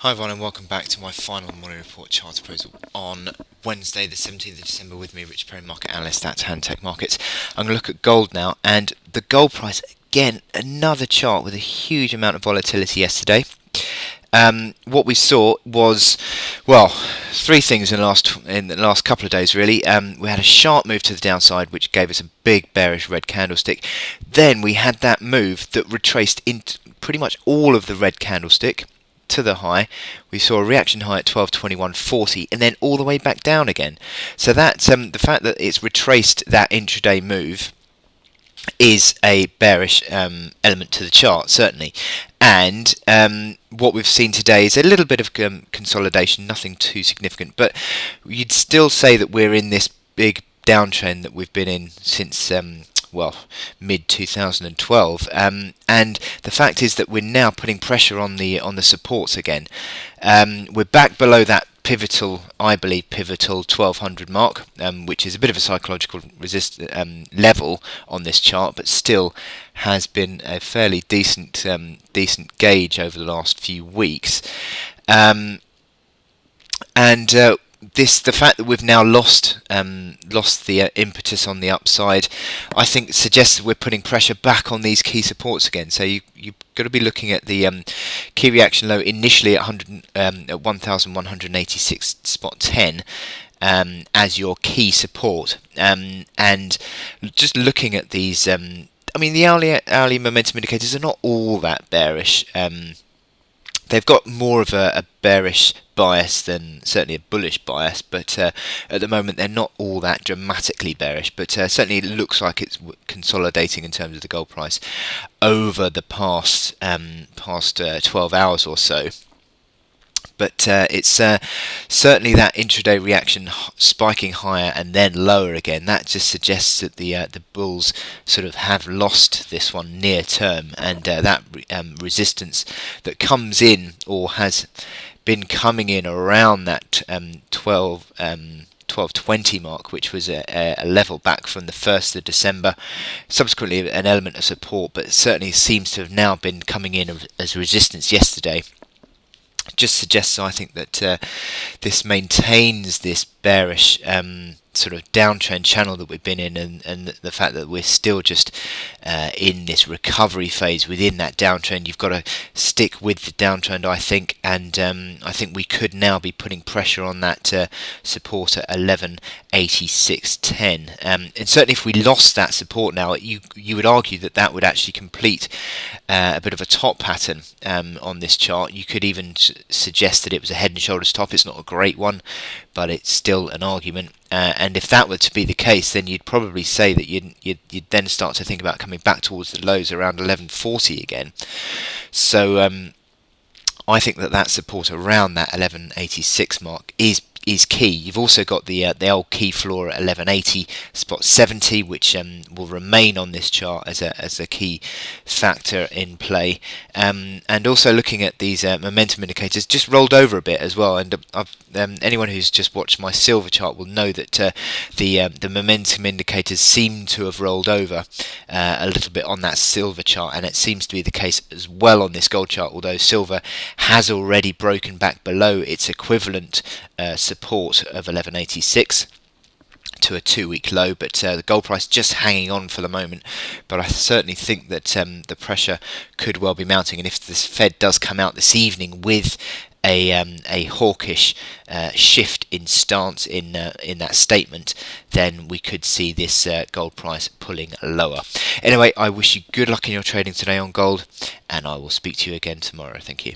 Hi everyone and welcome back to my final morning report chart appraisal on Wednesday the 17th of December with me, Rich Perry, market analyst at Tech Markets. I'm going to look at gold now, and the gold price, again, another chart with a huge amount of volatility yesterday. What we saw was, well, three things in the last couple of days really. We had a sharp move to the downside, which gave us a big bearish red candlestick. Then we had that move that retraced into pretty much all of the red candlestick to the high. We saw a reaction high at 12.21.40 and then all the way back down again. So that's the fact that it's retraced that intraday move is a bearish element to the chart, certainly. And what we've seen today is a little bit of consolidation, nothing too significant, but you'd still say that we're in this big downtrend that we've been in since mid 2012, and the fact is that we're now putting pressure on the supports again. We're back below that pivotal 1200 mark, which is a bit of a psychological level on this chart, but still has been a fairly decent gauge over the last few weeks. And the fact that we've now lost the impetus on the upside, I think suggests that we're putting pressure back on these key supports again. So you've got to be looking at the key reaction low initially at 1186.10 as your key support, and just looking at these. The hourly momentum indicators are not all that bearish. They've got more of a bearish bias than certainly a bullish bias, but at the moment they're not all that dramatically bearish, but certainly it looks like it's consolidating in terms of the gold price over the past 12 hours or so. But it's certainly that intraday reaction spiking higher and then lower again. That just suggests that the bulls sort of have lost this one near term, and that resistance that comes in or has been coming in around that 1220 mark, which was a level back from the 1st of December, subsequently an element of support, but certainly seems to have now been coming in as resistance yesterday. Just suggests, I think, that this maintains this bearish sort of downtrend channel that we've been in, and the fact that we're still just in this recovery phase within that downtrend. You've got to stick with the downtrend, I think, and I think we could now be putting pressure on that support at 1186.10, and certainly if we lost that support now, you would argue that that would actually complete a bit of a top pattern on this chart. You could even suggest that it was a head and shoulders top. It's not a great one, but it's still an argument. And if that were to be the case, then you'd probably say that you'd then start to think about coming back towards the lows around 1140 again. So I think that support around that 1186 mark is key. You've also got the old key floor at 1180.70, which will remain on this chart as a key factor in play. And also looking at these momentum indicators, just rolled over a bit as well. And anyone who's just watched my silver chart will know that the momentum indicators seem to have rolled over a little bit on that silver chart, and it seems to be the case as well on this gold chart. Although silver has already broken back below its equivalent support of 1186 to a 2-week low, but the gold price just hanging on for the moment. But I certainly think that the pressure could well be mounting, and if this Fed does come out this evening with a hawkish shift in stance in that statement, then we could see this gold price pulling lower. Anyway, I wish you good luck in your trading today on gold, and I will speak to you again tomorrow. Thank you.